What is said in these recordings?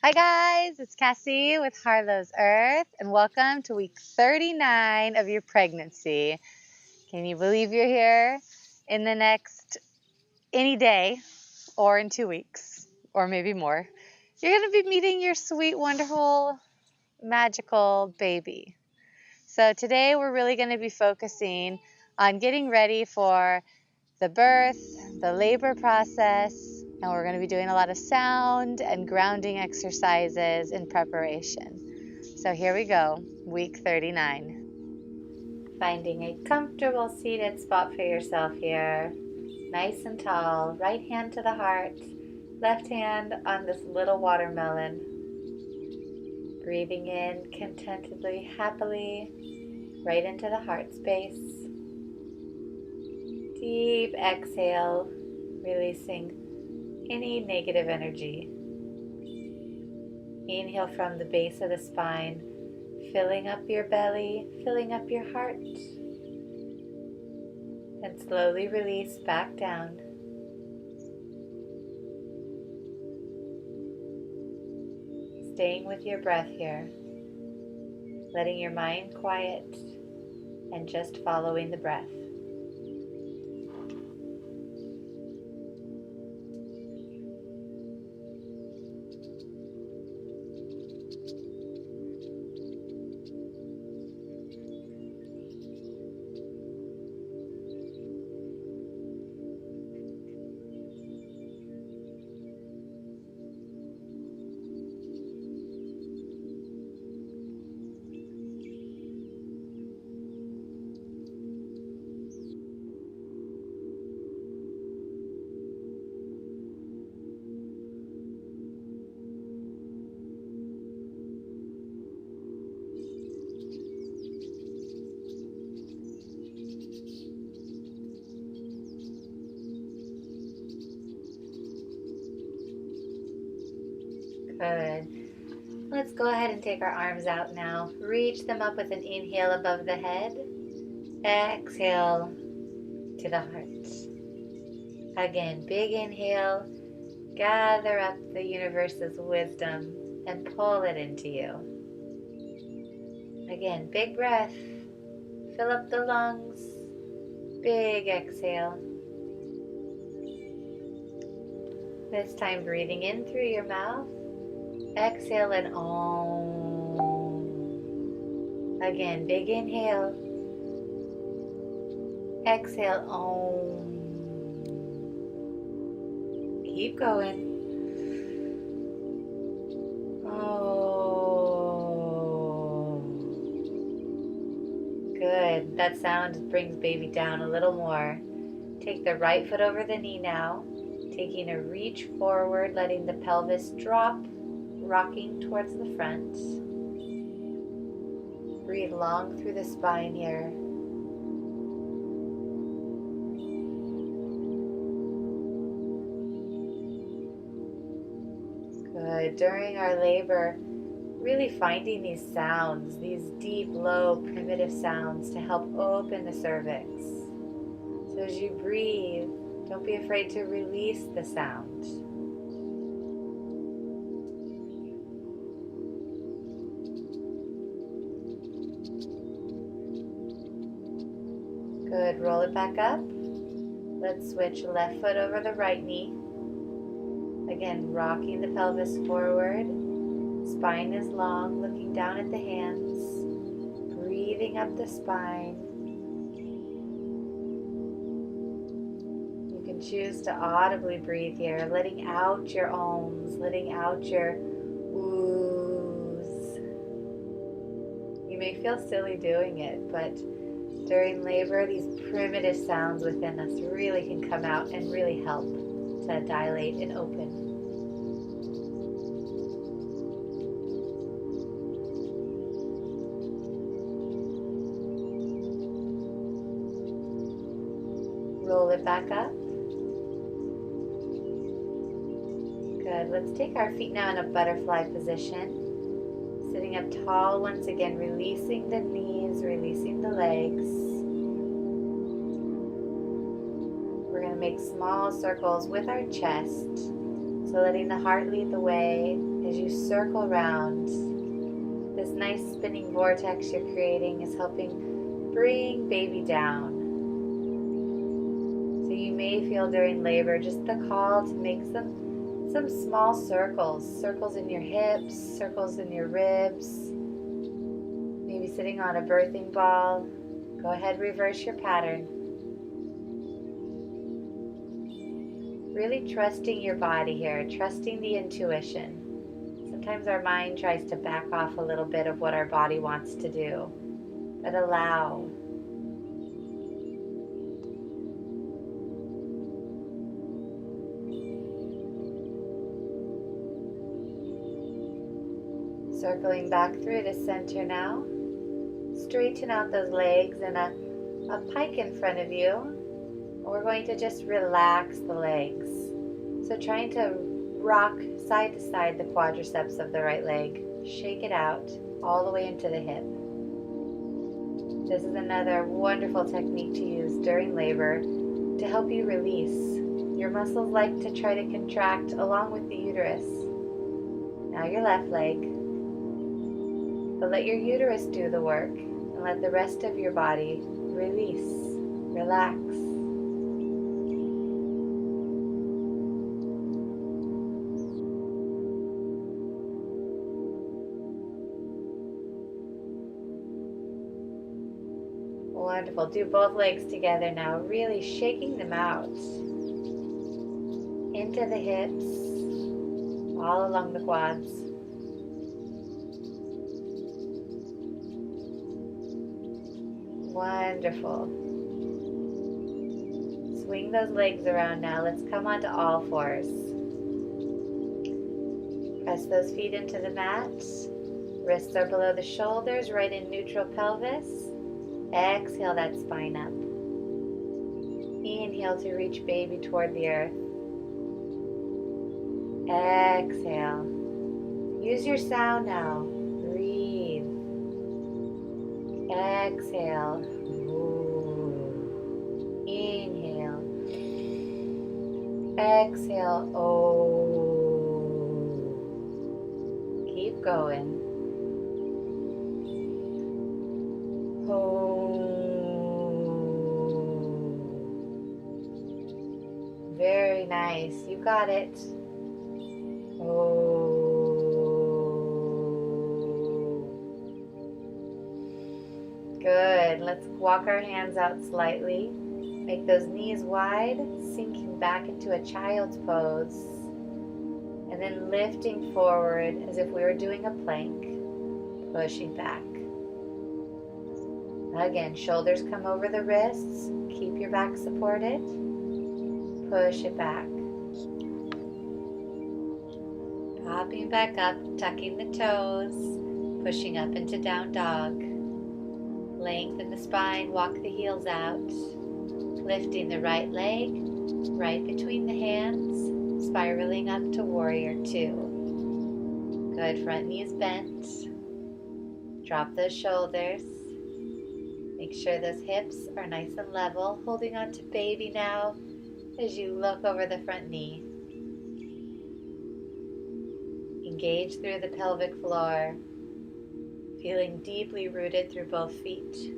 Hi guys, it's Cassie with Harlows Earth, and welcome to week 39 of your pregnancy. Can you believe you're here in the next any day or in 2 weeks or maybe more? You're going to be meeting your sweet, wonderful, magical baby. So today we're really going to be focusing on getting ready for the birth, the labor process, and we're going to be doing a lot of sound and grounding exercises in preparation. So here we go, week 39. Finding a comfortable seated spot for yourself here, nice and tall, right hand to the heart, left hand on this little watermelon. Breathing in contentedly, happily, right into the heart space. Deep exhale, releasing any negative energy. Inhale from the base of the spine, filling up your belly, filling up your heart. And slowly release back down. Staying with your breath here, letting your mind quiet and just following the breath. Good. Let's go ahead and take our arms out now. Reach them up with an inhale above the head. Exhale to the heart. Again, big inhale. Gather up the universe's wisdom and pull it into you. Again, big breath. Fill up the lungs. Big exhale. This time breathing in through your mouth. Exhale and Om. Again, big inhale. Exhale, Om. Keep going. Oh. Good. That sound brings baby down a little more. Take the right foot over the knee now. Taking a reach forward, letting the pelvis drop, rocking towards the front. Breathe long through the spine here. Good. During our labor, really finding these sounds, these deep, low, primitive sounds to help open the cervix. So as you breathe, don't be afraid to release the sound. Good. Roll it back up. Let's switch left foot over the right knee. Again, rocking the pelvis forward. Spine is long, looking down at the hands. Breathing up the spine. You can choose to audibly breathe here, letting out your ohms, letting out your oohs. You may feel silly doing it, but during labor, these primitive sounds within us really can come out and really help to dilate and open. Roll it back up. Good. Let's take our feet now in a butterfly position. Sitting up tall once again, releasing the knees, releasing the legs. We're going to make small circles with our chest. So letting the heart lead the way As you circle around, this nice spinning vortex you're creating is helping bring baby down. So you may feel during labor just the call to make some small circles in your hips, circles in your ribs, maybe sitting on a birthing ball. Go ahead, reverse your pattern. Really trusting your body here, trusting the intuition. Sometimes our mind tries to back off a little bit of what our body wants to do, but allow. Circling back through to center now. Straighten out those legs and a pike in front of you. We're going to just relax the legs. So trying to rock side to side the quadriceps of the right leg. Shake it out all the way into the hip. This is another wonderful technique to use during labor to help you release. Your muscles like to try to contract along with the uterus. Now your left leg. But let your uterus do the work and let the rest of your body release, relax. Wonderful. Do both legs together now, really shaking them out. Into the hips, all along the quads. Wonderful. Swing those legs around now. Let's come onto all fours. Press those feet into the mat. Wrists are below the shoulders, right in neutral pelvis. Exhale that spine up. Inhale to reach baby toward the earth. Exhale. Use your sound now. Breathe. Exhale. Ooh. Inhale. Exhale. Oh. Keep going. Oh. Very nice. You got it. Oh. Good. Let's walk our hands out slightly. Make those knees wide, sinking back into a child's pose. And then lifting forward as if we were doing a plank, pushing back. Again, shoulders come over the wrists. Keep your back supported. Push it back. Popping back up, tucking the toes, pushing up into down dog. Lengthen the spine, walk the heels out. Lifting the right leg, right between the hands, spiraling up to warrior two. Good, front knees bent. Drop those shoulders. Make sure those hips are nice and level, holding on to baby now as you look over the front knee. Engage through the pelvic floor, feeling deeply rooted through both feet.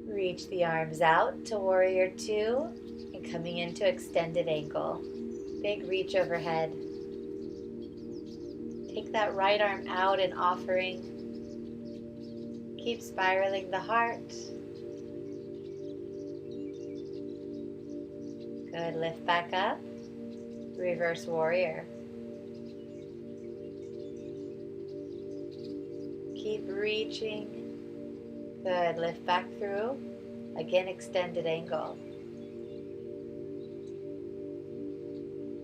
Reach the arms out to warrior two and coming into extended ankle. Big reach overhead. Take that right arm out in offering. Keep spiraling the heart. Good, lift back up. Reverse warrior. Keep reaching. Good, lift back through. Again, extended angle.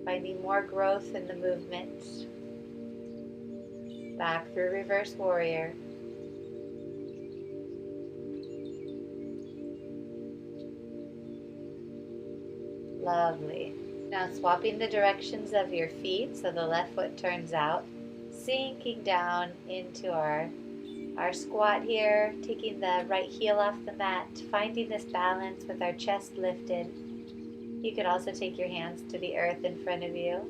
Finding more growth in the movement. Back through reverse warrior. Lovely. Now swapping the directions of your feet so the left foot turns out, sinking down into our squat here, taking the right heel off the mat, finding this balance with our chest lifted, You could also take your hands to the earth in front of you.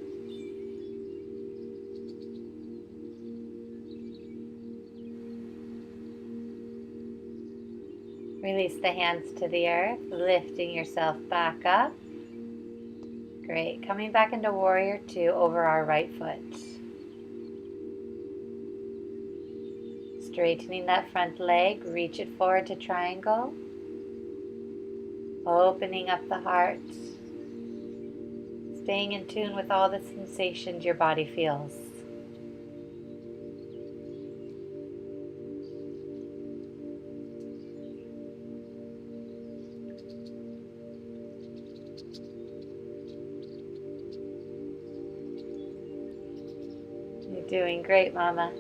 Release the hands to the earth, lifting yourself back up. Great. Coming back into Warrior Two over our right foot. Straightening that front leg, reach it forward to triangle. Opening up the heart. Staying in tune with all the sensations your body feels. You're doing great, Mama.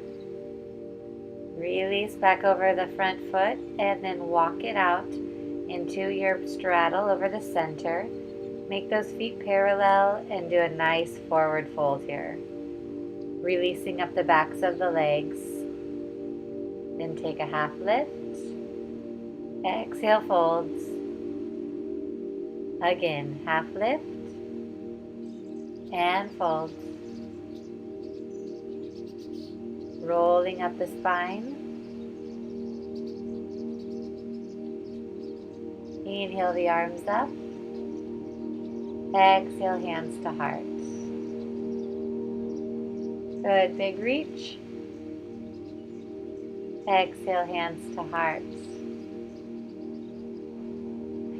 Release back over the front foot and then walk it out into your straddle over the center. Make those feet parallel and do a nice forward fold here. Releasing up the backs of the legs. Then take a half lift. Exhale, folds. Again, half lift and folds. Rolling up the spine. Inhale the arms up. Exhale, hands to heart. Good, big reach. Exhale, hands to heart.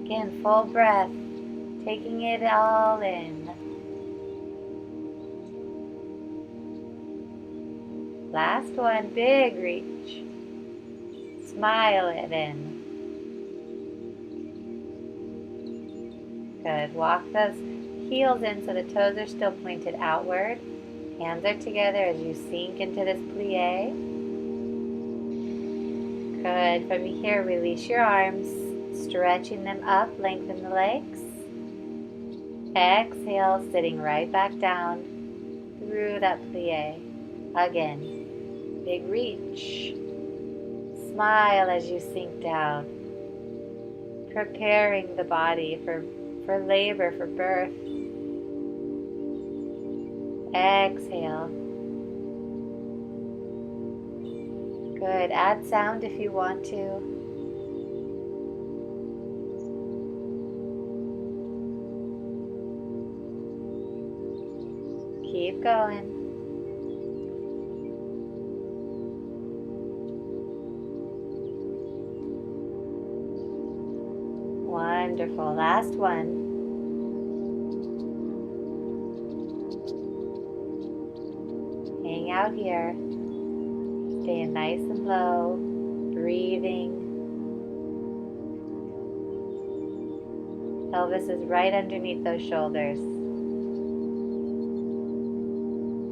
Again, full breath, taking it all in. Last one, big reach. Smile it in. Good. Walk those heels in so the toes are still pointed outward. Hands are together as you sink into this plie. Good. From here, release your arms, stretching them up, lengthen the legs. Exhale, sitting right back down through that plie. Again, big reach. Smile as you sink down, preparing the body for labor, for birth. Exhale. Good. Add sound if you want to. Keep going. Wonderful. Last one. Hang out here. Staying nice and low. Breathing. Pelvis is right underneath those shoulders.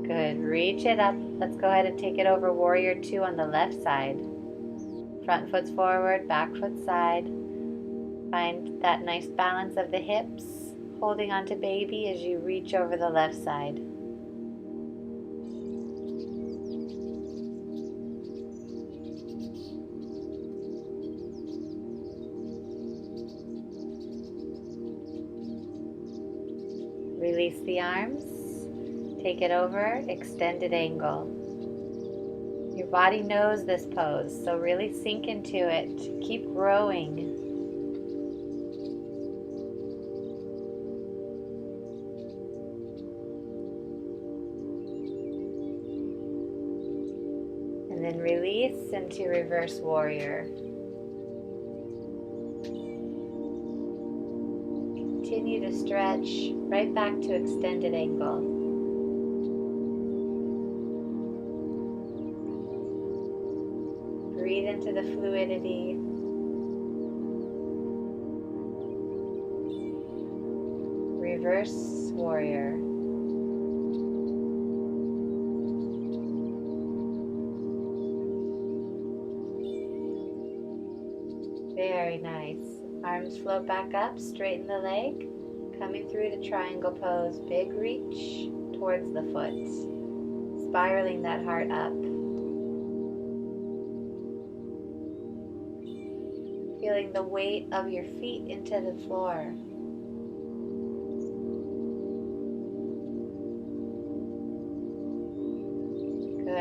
Good. Reach it up. Let's go ahead and take it over Warrior Two on the left side. Front foot's forward, back foot side. Find that nice balance of the hips, holding onto baby as you reach over the left side. Release the arms, take it over, extended angle. Your body knows this pose, so really sink into it. Keep growing. And then release into reverse warrior. Continue to stretch right back to extended angle. Breathe into the fluidity. Reverse warrior. Very nice. Arms float back up, straighten the leg, coming through to triangle pose, big reach towards the foot, spiraling that heart up. Feeling the weight of your feet into the floor.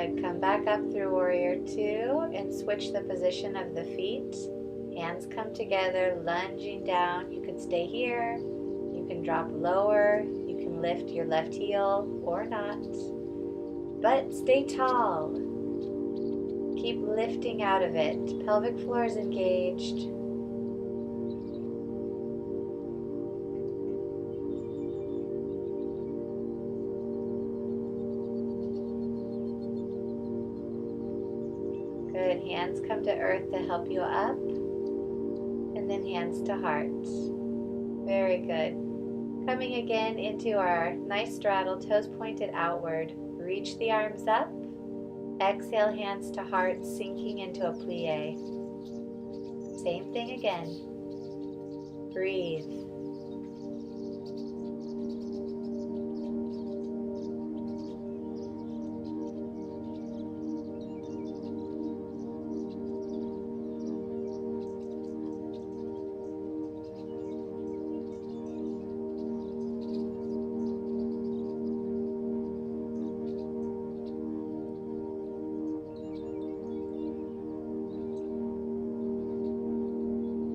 Good. Come back up through Warrior Two and switch the position of the feet. Hands come together, lunging down. You can stay here. You can drop lower. You can lift your left heel or not. But stay tall. Keep lifting out of it. Pelvic floor is engaged. Good. Hands come to earth to help you up. And then hands to heart. Very good. Coming again into our nice straddle, toes pointed outward. Reach the arms up. Exhale, hands to heart, sinking into a plie. Same thing again. Breathe.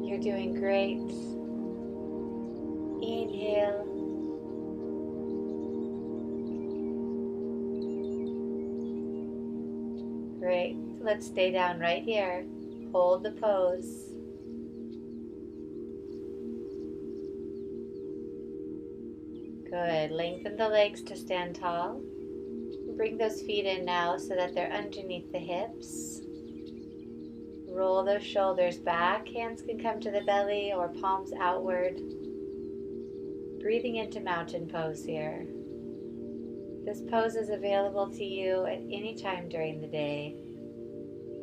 You're doing great. Inhale. Great. Let's stay down right here. Hold the pose. Good. Lengthen the legs to stand tall. Bring those feet in now so that they're underneath the hips. Roll those shoulders back. Hands can come to the belly or palms outward. Breathing into mountain pose here. This pose is available to you at any time during the day.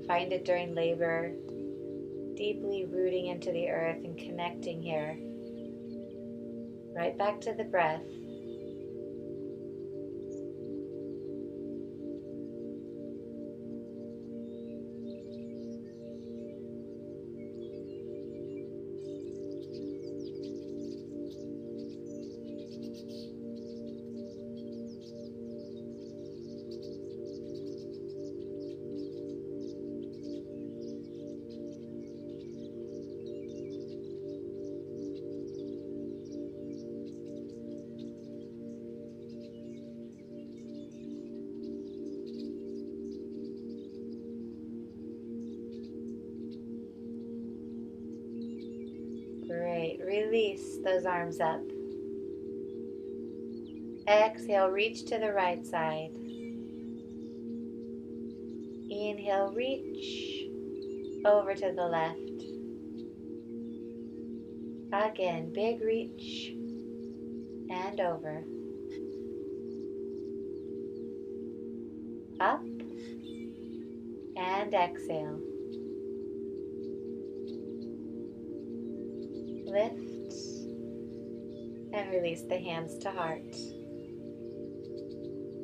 Find it during labor, deeply rooting into the earth and connecting here. Right back to the breath. Great. Release those arms up. Exhale, reach to the right side. Inhale, reach over to the left. Again, big reach and over. Up and exhale. Lift and release the hands to heart.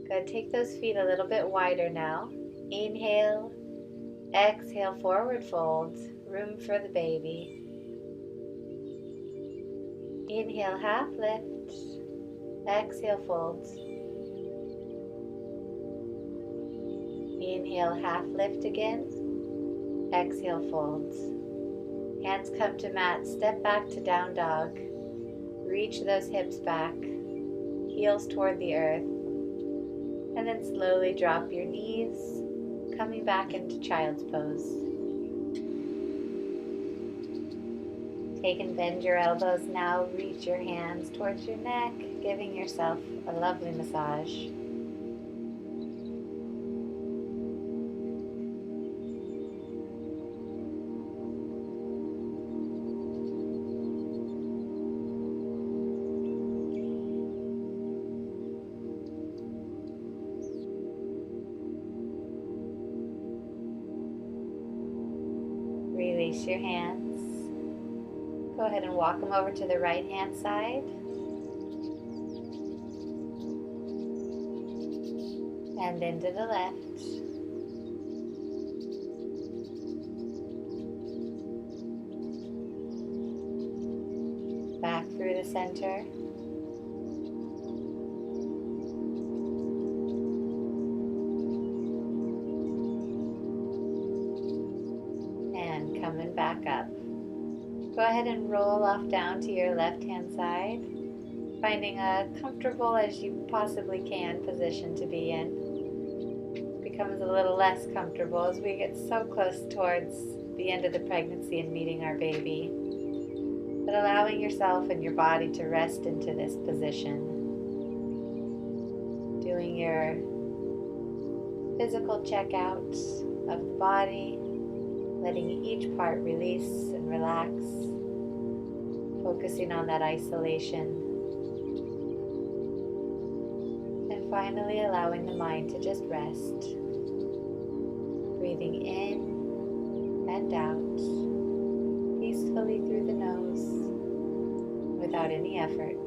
Good. Take those feet a little bit wider now. Inhale, exhale, forward fold, room for the baby. Inhale, half lift, exhale, fold. Inhale, half lift again, exhale, fold. Hands come to mat, step back to down dog. Reach those hips back, heels toward the earth. And then slowly drop your knees, coming back into child's pose. Take and bend your elbows now, reach your hands towards your neck, giving yourself a lovely massage. Release your hands. Go ahead and walk them over to the right hand side. And then to the left. Back through the center. back up. Go ahead and roll off down to your left-hand side, finding a comfortable as you possibly can position to be in. It becomes a little less comfortable as we get so close towards the end of the pregnancy and meeting our baby. But allowing yourself and your body to rest into this position. Doing your physical checkout of the body, letting each part release and relax, focusing on that isolation, and finally allowing the mind to just rest, breathing in and out, peacefully through the nose, without any effort.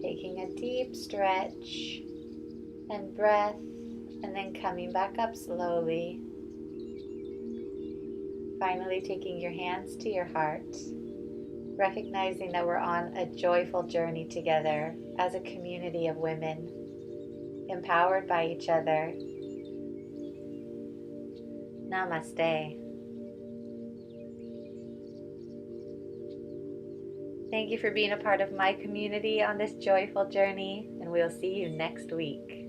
Taking a deep stretch and breath, and then coming back up slowly. Finally, taking your hands to your heart, recognizing that we're on a joyful journey together as a community of women, empowered by each other. Namaste. Thank you for being a part of my community on this joyful journey, and we'll see you next week.